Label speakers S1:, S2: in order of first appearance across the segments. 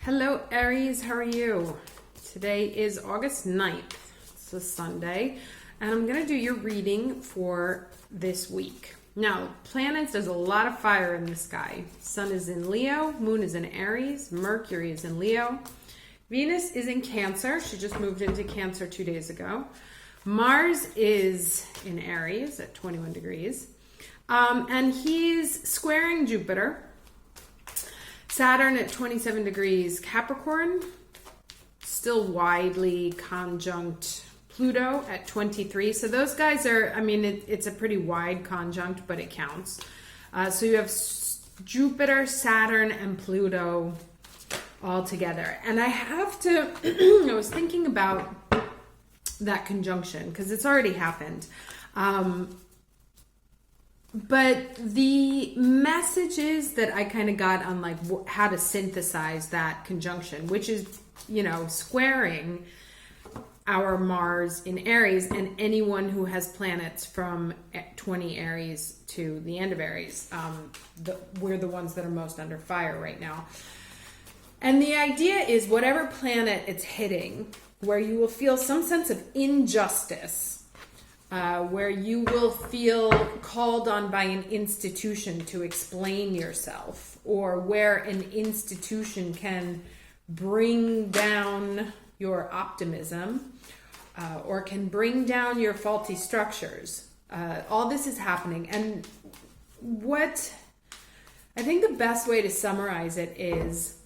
S1: Hello Aries, how are you? Today is August 9th. It's a Sunday, and I'm going to do your reading for this week. Now, planets, there's a lot of fire in the sky. Sun is in Leo, Moon is in Aries, Mercury is in Leo. Venus is in Cancer. She just moved into Cancer 2 days ago. Mars is in Aries at 21 degrees. And he's squaring Jupiter. Saturn at 27 degrees Capricorn, still widely conjunct Pluto at 23. So those guys are, it's a pretty wide conjunct, but it counts. So you have Jupiter, Saturn, and Pluto all together. And I have to, I was thinking about that conjunction because it's already happened. But the messages that I kind of got on like how to synthesize that conjunction, which is, squaring our Mars in Aries and anyone who has planets from 20 Aries to the end of Aries. We're the ones that are most under fire right now. And the idea is whatever planet it's hitting, where you will feel some sense of injustice, where you will feel called on by an institution to explain yourself, or where an institution can bring down your optimism, or can bring down your faulty structures. All this is happening. And what I think the best way to summarize it is,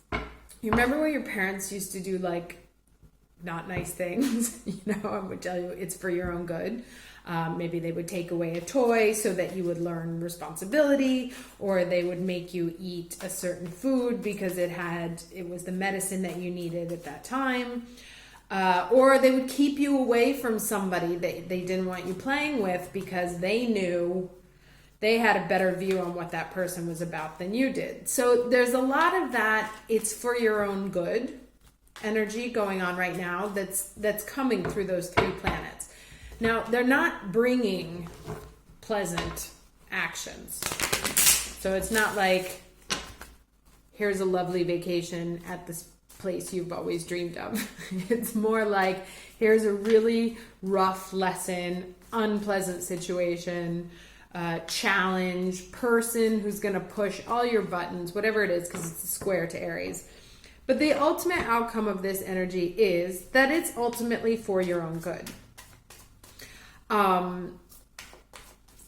S1: you remember when your parents used to do like not nice things? I would tell you it's for your own good. Maybe they would take away a toy so that you would learn responsibility, or they would make you eat a certain food because it was the medicine that you needed at that time. Or they would keep you away from somebody that they didn't want you playing with because they knew they had a better view on what that person was about than you did. So there's a lot of that. It's for your own good energy going on right now that's coming through those three planets. Now, they're not bringing pleasant actions. So it's not like, here's a lovely vacation at this place you've always dreamed of. It's more like, here's a really rough lesson, unpleasant situation, challenge, person who's going to push all your buttons, whatever it is, because it's a square to Aries. But the ultimate outcome of this energy is that it's ultimately for your own good.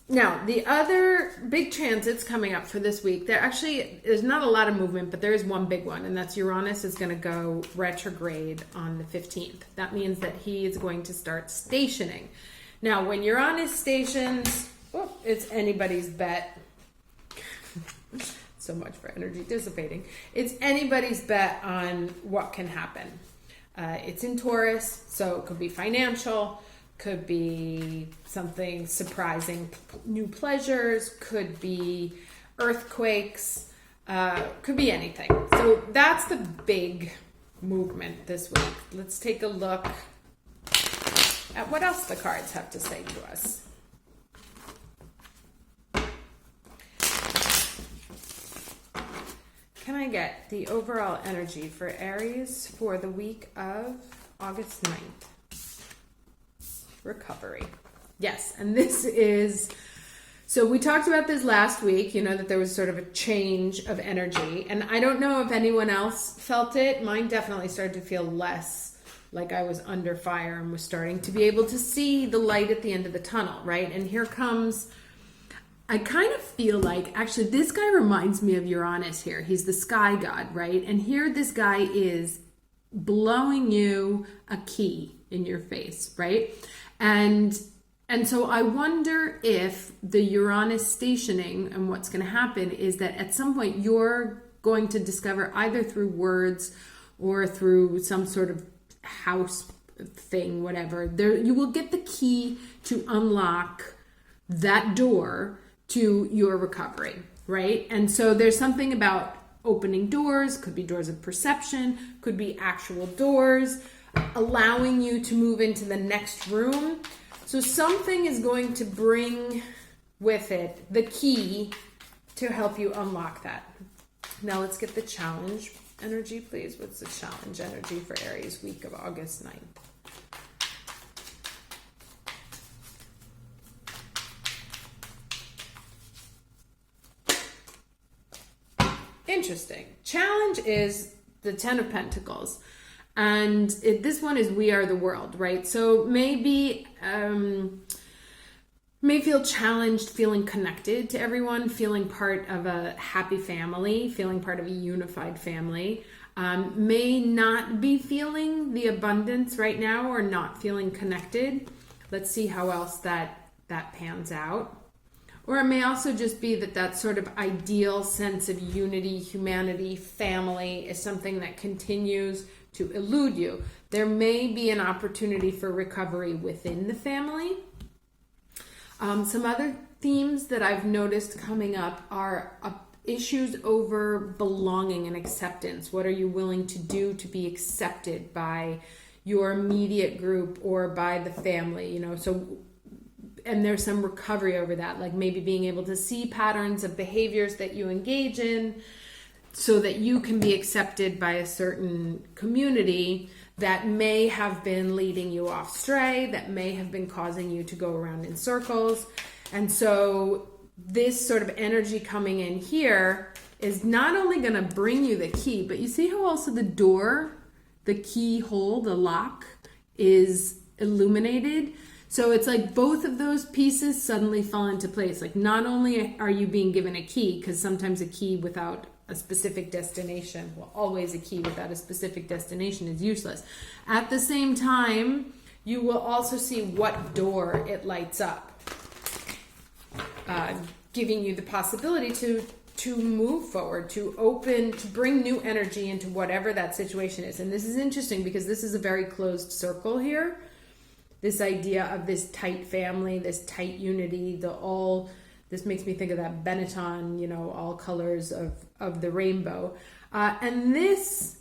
S1: Now, the other big transits coming up for this week, there's not a lot of movement, but there is one big one, and that's Uranus is going to go retrograde on the 15th. That means that he is going to start stationing. Now, when Uranus stations, it's anybody's bet. So much for energy dissipating. It's anybody's bet on what can happen. It's in Taurus, so it could be financial, could be something surprising, new pleasures, could be earthquakes, could be anything. So that's the big movement this week. Let's take a look at what else the cards have to say to us. Can I get the overall energy for Aries for the week of August 9th? Recovery. Yes, and this is, so we talked about this last week, that there was sort of a change of energy, and I don't know if anyone else felt it. Mine definitely started to feel less like I was under fire and was starting to be able to see the light at the end of the tunnel, right? And here comes, I kind of feel like, actually, this guy reminds me of Uranus here. He's the sky god, right? And here this guy is blowing you a key in your face, right? And so I wonder if the Uranus stationing and what's going to happen is that at some point you're going to discover, either through words or through some sort of house thing, whatever, you will get the key to unlock that door to your recovery, right? And so there's something about opening doors, could be doors of perception, could be actual doors, allowing you to move into the next room. So something is going to bring with it the key to help you unlock that. Now let's get the challenge energy, please? What's the challenge energy for Aries week of August 9th? Interesting. Challenge is the Ten of Pentacles. And this one is we are the world, right? So maybe may feel challenged, feeling connected to everyone, feeling part of a happy family, feeling part of a unified family. May not be feeling the abundance right now or not feeling connected. Let's see how else that pans out. Or it may also just be that sort of ideal sense of unity, humanity, family is something that continues to elude you. There may be an opportunity for recovery within the family. Some other themes that I've noticed coming up are issues over belonging and acceptance. What are you willing to do to be accepted by your immediate group or by the family? You know, so, and there's some recovery over that, like maybe being able to see patterns of behaviors that you engage in so that you can be accepted by a certain community that may have been leading you off stray, that may have been causing you to go around in circles. And so this sort of energy coming in here is not only going to bring you the key, but you see how also the door, the keyhole, the lock is illuminated. So it's like both of those pieces suddenly fall into place. Like not only are you being given a key, because sometimes a key without a specific destination, well, always a key without a specific destination is useless. At the same time, you will also see what door it lights up, giving you the possibility to move forward, to open, to bring new energy into whatever that situation is. And this is interesting because this is a very closed circle here. This idea of this tight family, this tight unity, this makes me think of that Benetton, you know, all colors of the rainbow. And this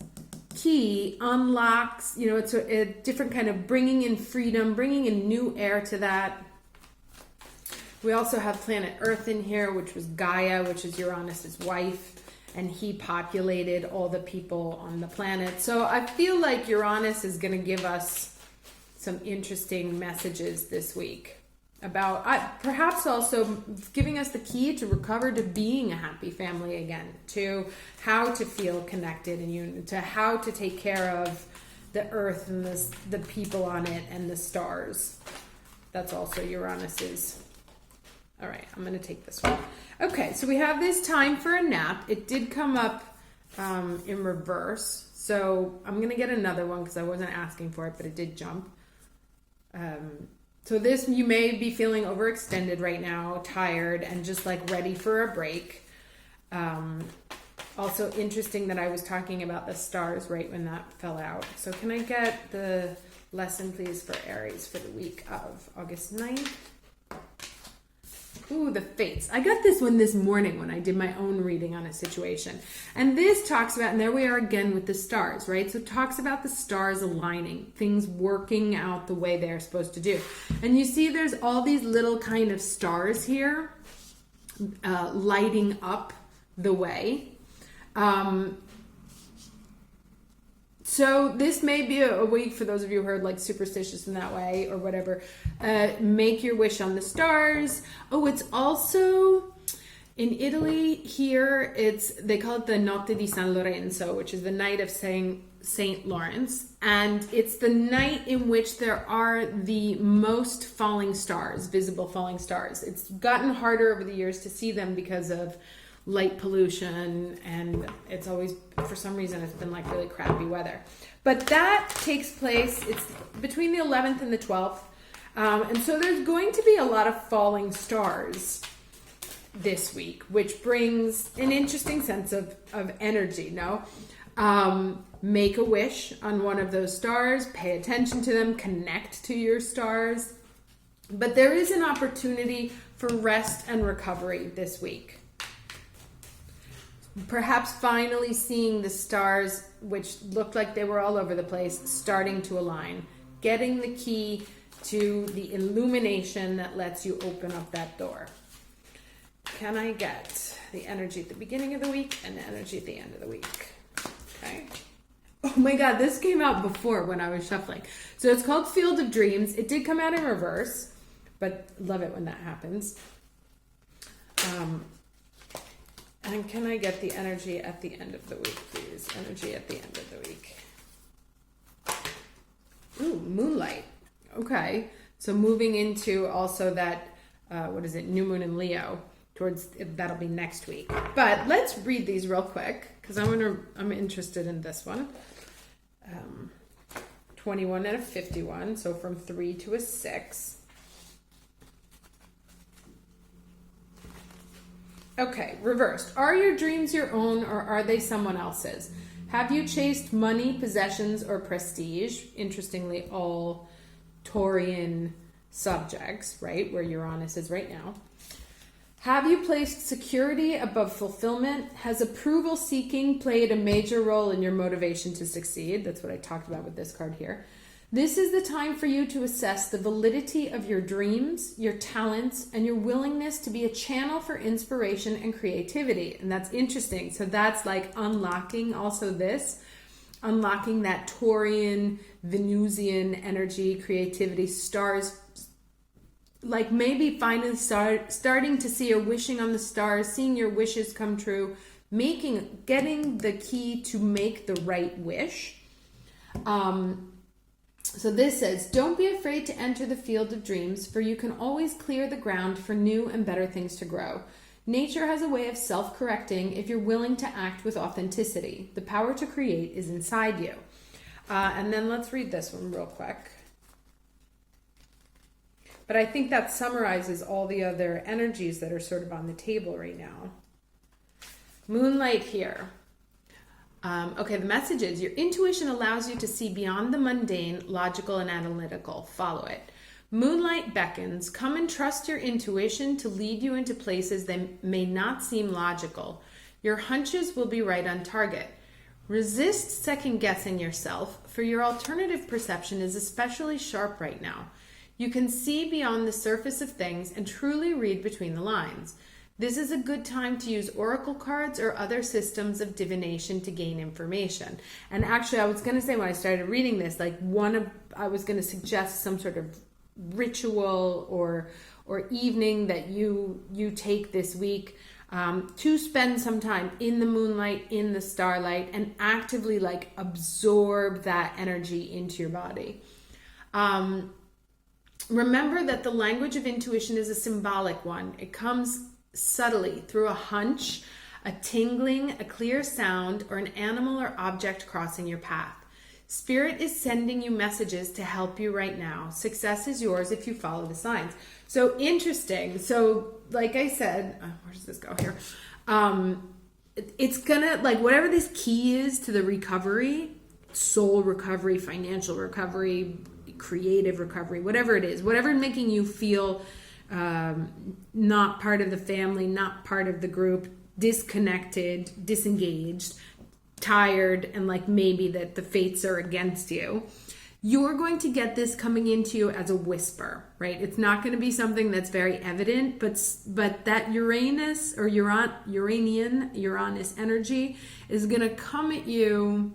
S1: key unlocks, you know, it's a different kind of bringing in freedom, bringing in new air to that. We also have planet Earth in here, which was Gaia, which is Uranus's wife, and he populated all the people on the planet. So I feel like Uranus is going to give us some interesting messages this week about perhaps also giving us the key to recover to being a happy family again, to how to feel connected and to how to take care of the earth and the people on it and the stars. That's also Uranus's. All right, I'm going to take this one. Okay, so we have this time for a nap. It did come up in reverse, so I'm going to get another one because I wasn't asking for it, but it did jump. So this, you may be feeling overextended right now, tired, and just like ready for a break. Also interesting that I was talking about the stars right when that fell out. So can I get the lesson, please, for Aries for the week of August 9th? Ooh, the fates. I got this one this morning when I did my own reading on a situation. And this talks about, and there we are again with the stars, right? So it talks about the stars aligning, things working out the way they're supposed to do. And you see there's all these little kind of stars here lighting up the way. So this may be a week for those of you who are like superstitious in that way or whatever. Make your wish on the stars. Oh, it's also in Italy here. They call it the Notte di San Lorenzo, which is the night of Saint Lawrence, and it's the night in which there are the most falling stars, visible falling stars. It's gotten harder over the years to see them because of light pollution, and it's always, for some reason, it's been like really crappy weather. But that takes place, it's between the 11th and the 12th. And so there's going to be a lot of falling stars this week, which brings an interesting sense of energy, no? Make a wish on one of those stars, pay attention to them, connect to your stars. But there is an opportunity for rest and recovery this week. Perhaps finally seeing the stars, which looked like they were all over the place, starting to align. Getting the key to the illumination that lets you open up that door. Can I get the energy at the beginning of the week and the energy at the end of the week? Okay. Oh my God, this came out before when I was shuffling. So it's called Field of Dreams. It did come out in reverse, but love it when that happens. And can I get the energy at the end of the week, please? Energy at the end of the week. Ooh, moonlight. Okay. So moving into also that, new moon in Leo. That'll be next week. But let's read these real quick because I'm interested in this one. 21 and a 51, so from 3 to a 6. Okay, reversed. Are your dreams your own or are they someone else's? Have you chased money, possessions, or prestige? Interestingly, all Taurian subjects, right? Where Uranus is right now. Have you placed security above fulfillment? Has approval seeking played a major role in your motivation to succeed? That's what I talked about with this card here. This is the time for you to assess the validity of your dreams, your talents, and your willingness to be a channel for inspiration and creativity. And that's interesting. So that's like unlocking unlocking that Taurian, Venusian energy, creativity, stars, like maybe finally starting to see or wishing on the stars, seeing your wishes come true, getting the key to make the right wish. So this says, don't be afraid to enter the field of dreams, for you can always clear the ground for new and better things to grow. Nature has a way of self-correcting if you're willing to act with authenticity. The power to create is inside you. And then let's read this one real quick. But I think that summarizes all the other energies that are sort of on the table right now. Moonlight here. Okay, the message is your intuition allows you to see beyond the mundane, logical, and analytical. Follow it. Moonlight beckons. Come and trust your intuition to lead you into places that may not seem logical. Your hunches will be right on target. Resist second-guessing yourself, for your alternative perception is especially sharp right now. You can see beyond the surface of things and truly read between the lines. This is a good time to use oracle cards or other systems of divination to gain information. And actually, I was going to say when I started reading this, I was going to suggest some sort of ritual or evening that you take this week to spend some time in the moonlight, in the starlight, and actively absorb that energy into your body. Remember that the language of intuition is a symbolic one. It comes subtly through a hunch, a tingling, a clear sound, or an animal or object crossing your path. Spirit is sending you messages to help you right now. Success is yours if you follow the signs. So interesting. So like I said, where does this go here? It's gonna, whatever this key is to the recovery, soul recovery, financial recovery, creative recovery, whatever it is, whatever making you feel not part of the family, not part of the group, disconnected, disengaged, tired, and maybe that the fates are against you, you're going to get this coming into you as a whisper, right? It's not going to be something that's very evident, but that Uranus or Uranus energy is going to come at you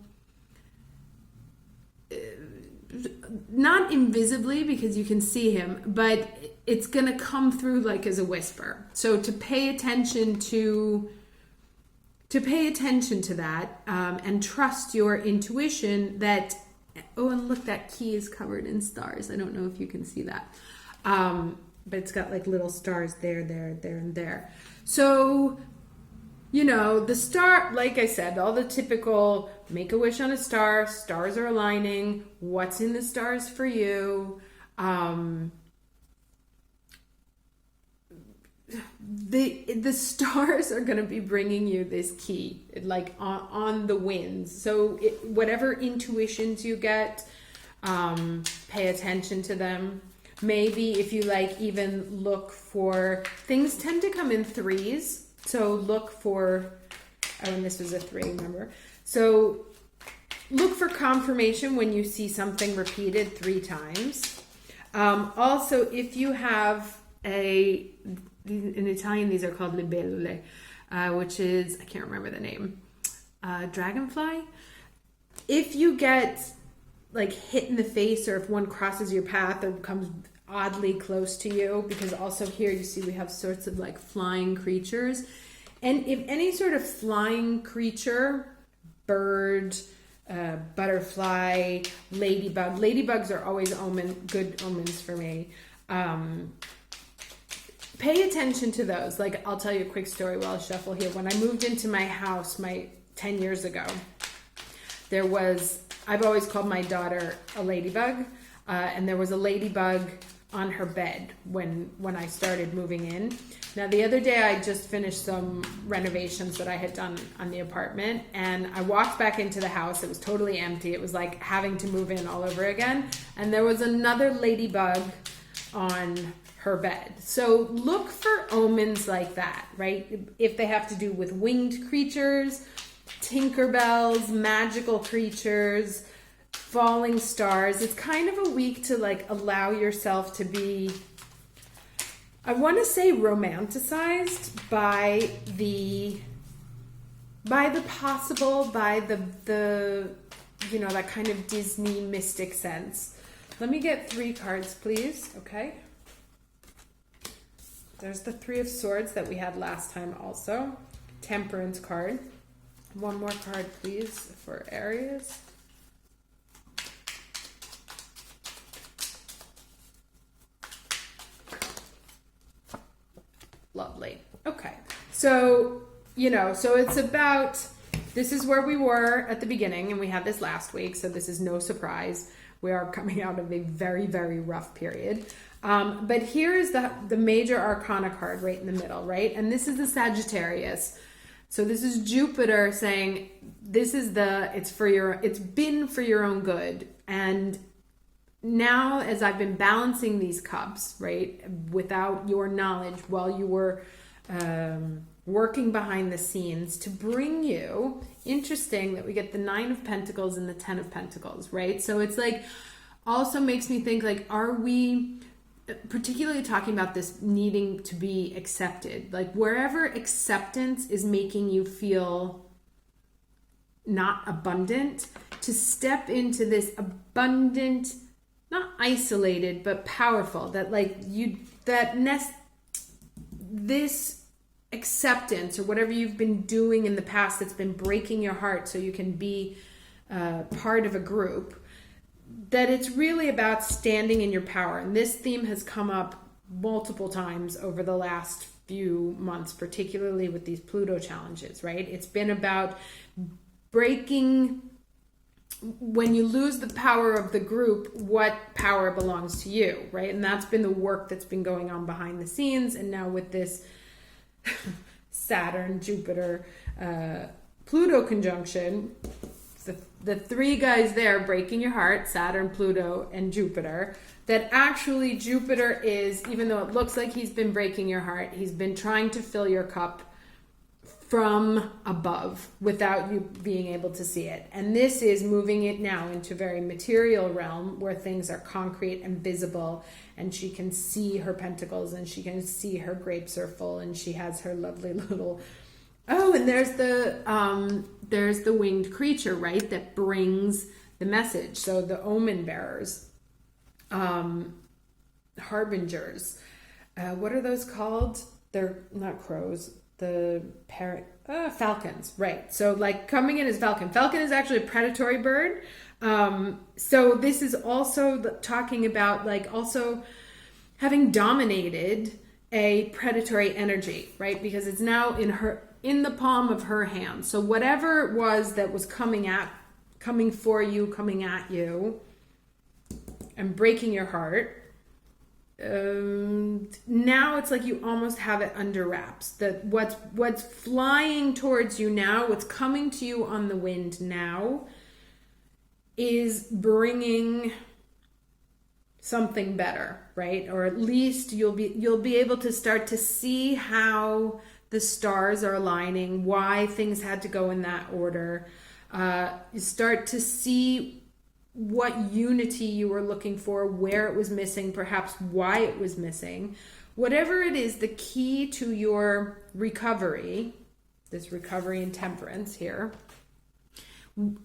S1: not invisibly because you can see him, but it's going to come through as a whisper. So to pay attention to that and trust your intuition that, and look, that key is covered in stars. I don't know if you can see that. But it's got little stars there, and there. So, the star, like I said, all the typical make a wish on a star, stars are aligning, what's in the stars for you. The stars are going to be bringing you this key, on the winds. So whatever intuitions you get, pay attention to them. Maybe if you even look for, things tend to come in threes. So look for, and this was a 3, remember? So look for confirmation when you see something repeated 3 times. Also, if you have in Italian, these are called libellule, which is, I can't remember the name, dragonfly. if you get like hit in the face, or if one crosses your path or comes oddly close to you, because also here you see we have sorts of like flying creatures. And if any sort of flying creature, bird, butterfly, ladybug, ladybugs are always good omens for me. Pay attention to those. Like, I'll tell you a quick story while I shuffle here. When I moved into my house 10 years ago, I've always called my daughter a ladybug, and there was a ladybug on her bed when I started moving in. Now, the other day I just finished some renovations that I had done on the apartment, and I walked back into the house. It was totally empty. It was like having to move in all over again. And there was another ladybug on her bed. So look for omens like that, right? If they have to do with winged creatures, Tinkerbells, magical creatures, falling stars. It's kind of a week to like allow yourself to be, I want to say, romanticized by the possible, by the you know, that kind of Disney mystic sense. Let me get 3 cards, please. Okay. There's the 3 of Swords that we had last time also. Temperance card. 1 more card, please, for Aries. Lovely. Okay. So, you know, so it's about, this is where we were at the beginning, and we had this last week, so this is no surprise. We are coming out of a very, very rough period. But here is the major arcana card right in the middle, right? And this is the Sagittarius. So this is Jupiter saying, it's been for your own good. And now, as I've been balancing these cups, right, without your knowledge while you were working behind the scenes to bring you, interesting that we get the 9 of Pentacles and the 10 of Pentacles, right? So it's like, also makes me think, like, are we, particularly talking about this needing to be accepted, like wherever acceptance is making you feel not abundant, to step into this abundant, not isolated, but powerful, that like this acceptance, or whatever you've been doing in the past that's been breaking your heart so you can be part of a group, that it's really about standing in your power. And this theme has come up multiple times over the last few months, particularly with these Pluto challenges, right? It's been about breaking, when you lose the power of the group, what power belongs to you, right? And that's been the work that's been going on behind the scenes. And now with this Saturn, Jupiter, Pluto conjunction, the 3 guys there breaking your heart, Saturn, Pluto, and Jupiter, that actually Jupiter is, even though it looks like he's been breaking your heart, he's been trying to fill your cup from above without you being able to see it. And this is moving it now into very material realm where things are concrete and visible, and she can see her pentacles, and she can see her grapes are full, and she has her lovely little, oh, and there's the winged creature, right, that brings the message. So the omen bearers, harbingers, what are those called? They're not crows, the falcons, right? So like coming in as falcon. Falcon is actually a predatory bird. So this is also talking about like also having dominated a predatory energy, right? Because it's now in the palm of her hand. So whatever it was that was coming for you, coming at you, and breaking your heart, now it's like you almost have it under wraps. That what's flying towards you now, what's coming to you on the wind now, is bringing something better, right? Or at least you'll be able to start to see how the stars are aligning, why things had to go in that order. You start to see what unity you were looking for, where it was missing, perhaps why it was missing. Whatever it is, the key to your recovery, this recovery and temperance here,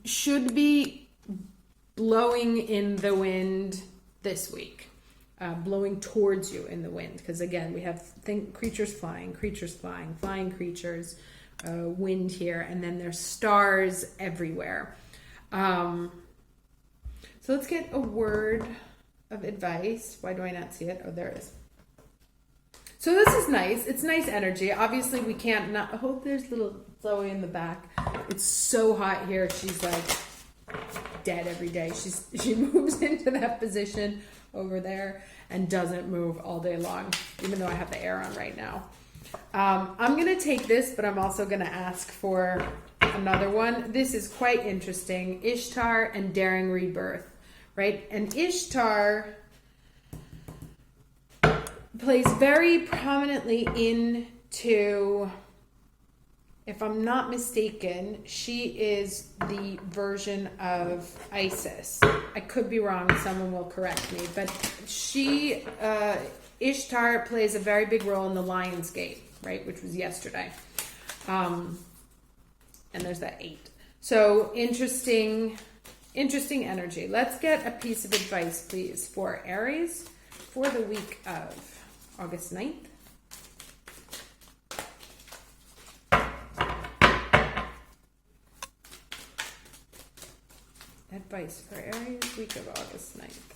S1: should be blowing in the wind this week. Blowing towards you in the wind. Because again, we have creatures flying, flying creatures, wind here, and then there's stars everywhere. So let's get a word of advice. Why do I not see it? Oh, there it is. So this is nice. It's nice energy. Obviously, we can't not. I hope there's little Zoe in the back. It's so hot here. She's like dead every day. She moves into that position over there and doesn't move all day long, even though I have the air on right now. I'm going to take this, but I'm also going to ask for another one. This is quite interesting. Ishtar and Daring Rebirth, right? And Ishtar plays very prominently into, if I'm not mistaken, she is the version of Isis. I could be wrong, someone will correct me, but Ishtar plays a very big role in the Lion's Gate, right, which was yesterday. And there's that 8. So interesting energy. Let's get a piece of advice, please, for Aries for the week of August 9th. Advice for Aries, week of August 9th.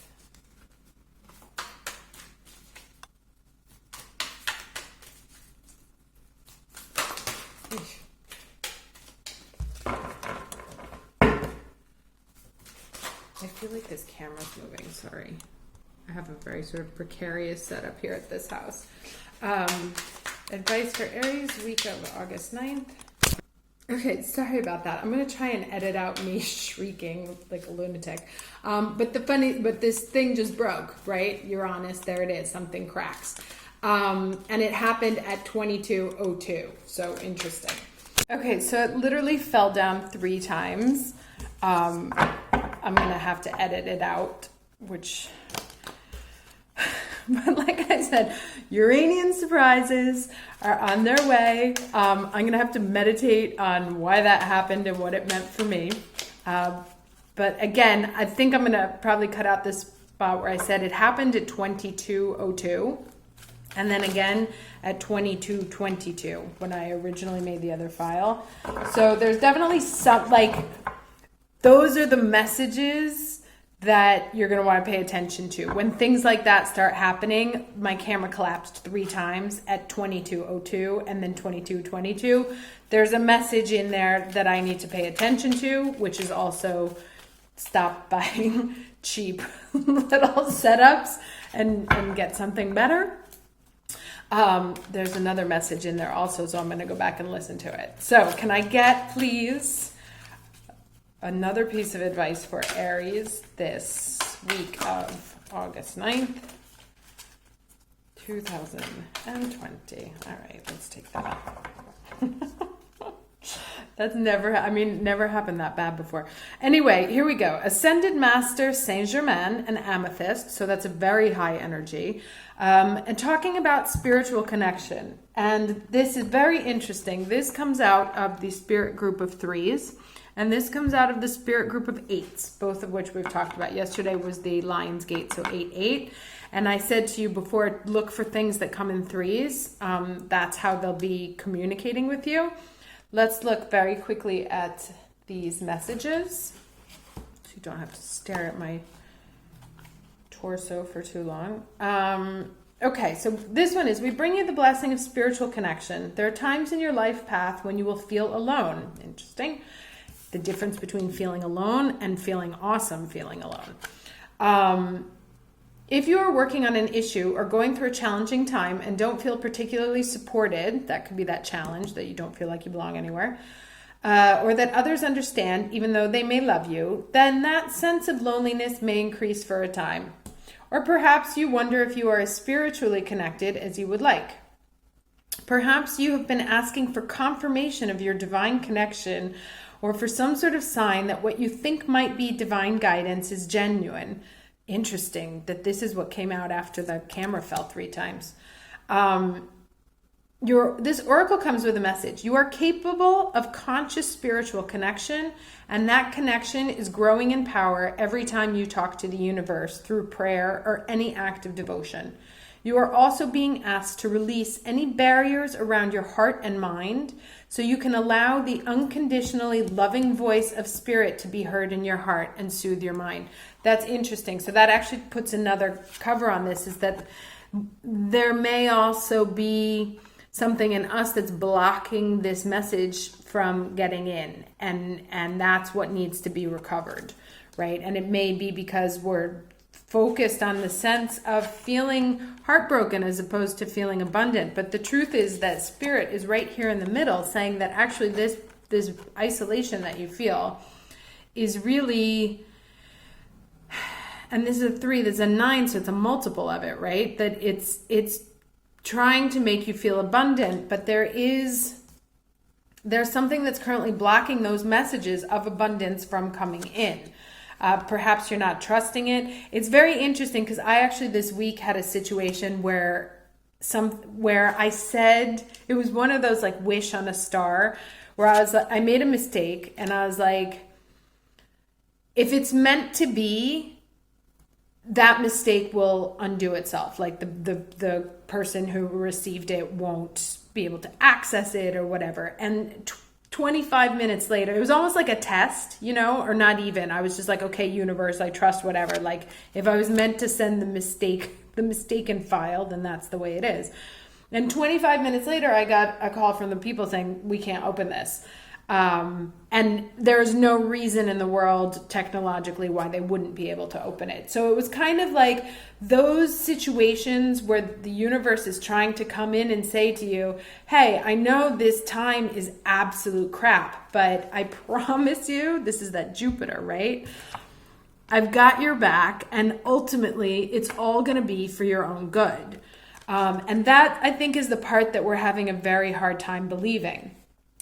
S1: I feel like this camera's moving, sorry. I have a very sort of precarious setup here at this house. Advice for Aries, week of August 9th. Okay, sorry about that. I'm going to try and edit out me shrieking like a lunatic. But this thing just broke, right? Uranus, there it is. Something cracks. And it happened at 22:02. So interesting. Okay, so it literally fell down 3 times. I'm going to have to edit it out, which... But like I said, Uranian surprises are on their way. I'm going to have to meditate on why that happened and what it meant for me. But again, I think I'm going to probably cut out this spot where I said it happened at 22:02. And then again at 22:22 when I originally made the other file. So there's definitely some, like, those are the messages that you're going to want to pay attention to. When things like that start happening, my camera collapsed 3 times at 22:02 and then 22:22. There's a message in there that I need to pay attention to, which is also stop buying cheap little setups and get something better. There's another message in there also, so I'm going to go back and listen to it. So can I get, please, another piece of advice for Aries this week of August 9th, 2020. All right, let's take that out. That's never happened that bad before. Anyway, here we go. Ascended Master Saint Germain and Amethyst. So that's a very high energy. And talking about spiritual connection. And this is very interesting. This comes out of the spirit group of 3s. And this comes out of the spirit group of 8s, both of which we've talked about. Yesterday was the Lion's Gate, so 8-8. And I said to you before, look for things that come in 3s. That's how they'll be communicating with you. Let's look very quickly at these messages, so you don't have to stare at my torso for too long. Okay, so this one is, we bring you the blessing of spiritual connection. There are times in your life path when you will feel alone. Interesting. The difference between feeling alone and feeling awesome feeling alone. If you are working on an issue or going through a challenging time and don't feel particularly supported, that could be that challenge that you don't feel like you belong anywhere, or that others understand even though they may love you, then that sense of loneliness may increase for a time. Or perhaps you wonder if you are as spiritually connected as you would like. Perhaps you have been asking for confirmation of your divine connection or for some sort of sign that what you think might be divine guidance is genuine. Interesting that this is what came out after the camera fell 3 times. this oracle comes with a message. You are capable of conscious spiritual connection, and that connection is growing in power every time you talk to the universe through prayer or any act of devotion. You are also being asked to release any barriers around your heart and mind so you can allow the unconditionally loving voice of spirit to be heard in your heart and soothe your mind. That's interesting. So that actually puts another cover on this, is that there may also be something in us that's blocking this message from getting in, and that's what needs to be recovered, right? And it may be because we're focused on the sense of feeling heartbroken as opposed to feeling abundant. But the truth is that spirit is right here in the middle, saying that actually this isolation that you feel is really, and this is a 3, there's a 9, so it's a multiple of it, right? That it's trying to make you feel abundant, but there's something that's currently blocking those messages of abundance from coming in. Perhaps you're not trusting it. It's very interesting because I actually this week had a situation where I said, it was one of those like wish on a star, where I made a mistake and I was like, if it's meant to be, that mistake will undo itself. Like the person who received it won't be able to access it or whatever. And 25 minutes later, it was almost like a test, or not even. I was just like, okay, universe, I trust whatever. Like if I was meant to send the mistaken file, then that's the way it is. And 25 minutes later, I got a call from the people saying, we can't open this. And there's no reason in the world technologically why they wouldn't be able to open it. So it was kind of like those situations where the universe is trying to come in and say to you, hey, I know this time is absolute crap, but I promise you, this is that Jupiter, right? I've got your back, and ultimately it's all going to be for your own good. And that, I think, is the part that we're having a very hard time believing.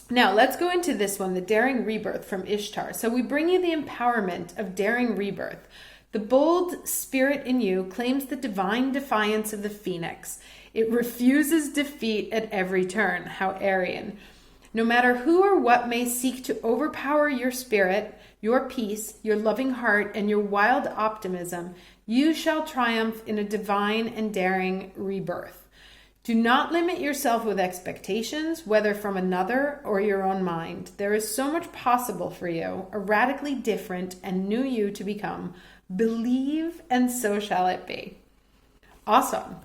S1: Now, let's go into this one, the Daring Rebirth from Ishtar. So we bring you the empowerment of daring rebirth. The bold spirit in you claims the divine defiance of the phoenix. It refuses defeat at every turn. How Aryan. No matter who or what may seek to overpower your spirit, your peace, your loving heart, and your wild optimism, you shall triumph in a divine and daring rebirth. Do not limit yourself with expectations, whether from another or your own mind. There is so much possible for you, a radically different and new you to become. Believe, and so shall it be. Awesome.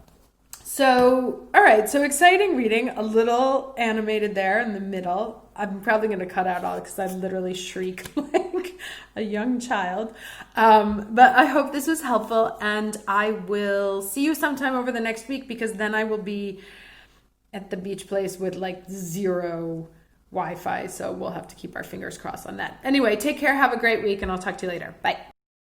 S1: So, all right, so exciting reading, a little animated there in the middle. I'm probably going to cut out all because I literally shriek like a young child. But I hope this was helpful, and I will see you sometime over the next week, because then I will be at the beach place with like 0 Wi-Fi. So we'll have to keep our fingers crossed on that. Anyway, take care. Have a great week, and I'll talk to you later. Bye.